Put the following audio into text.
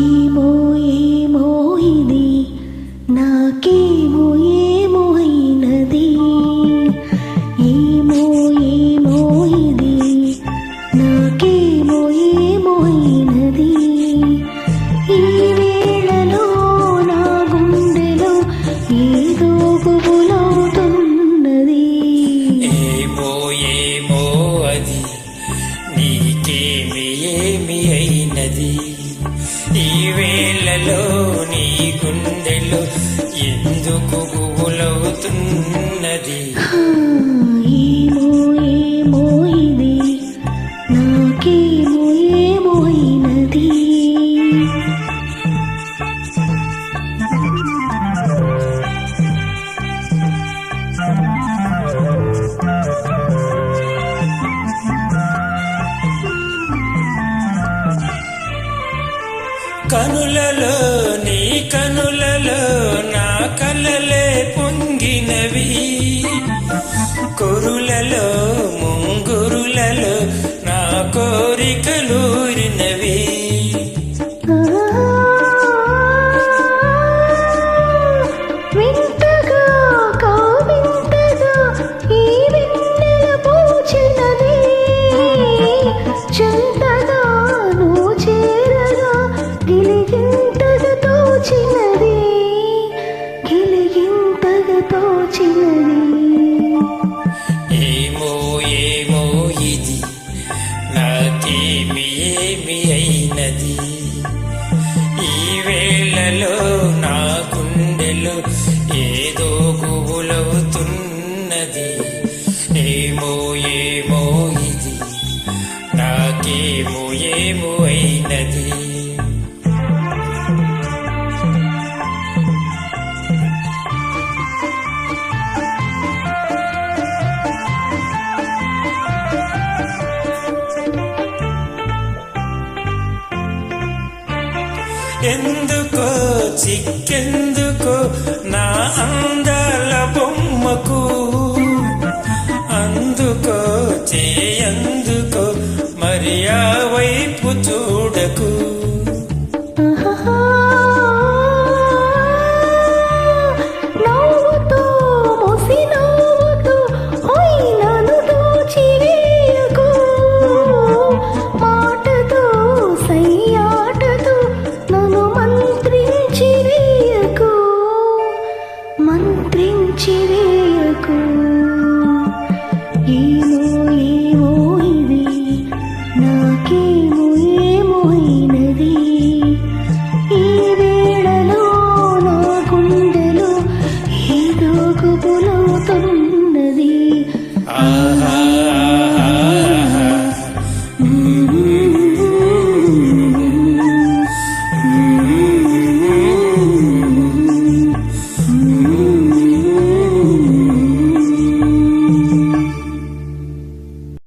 ఏమో ఏమో ఇది నాకేమో ఏమో అయినది ఏమో ఏమో ఇది నాకేమో ఏమో అయినది ఈ వేళలో నా గుండెలో ఏదో గుబులవుతున్నది ఏమో ఏమో అది నీకేమి ఏమి అయినది ఈ వేళలో నీ గుండెలో ఎందుకు గుబులవుతున్నది ఏమో ఏమో ఇది నాకేమో ఏమో అయినది కనులలో నీ కనులలో నా కలలే పొంగినవి కొరులలో ముంగురులలో నా కోరికలూరినవి వింతగా కావింతగా ఈ వెన్నెల పూచినది చింతగా నువ్వు చేరగా గిలిగింతగా తోచినది గిలిగింతగా తోచినది ఏమో ఏమో ఇది నాకేమి ఏమి అయినది ఈ వేళలో నా గుండెలో ఏదో గుబులవుతున్నది ఏమో ఏమో ఇది నాకేమో ఏమో అయినది ఎందుకో చిక్కెందుకో నా అందాల బొమ్మకు అందుకో చేయందుకో మరి ఆ వైపు చూడకు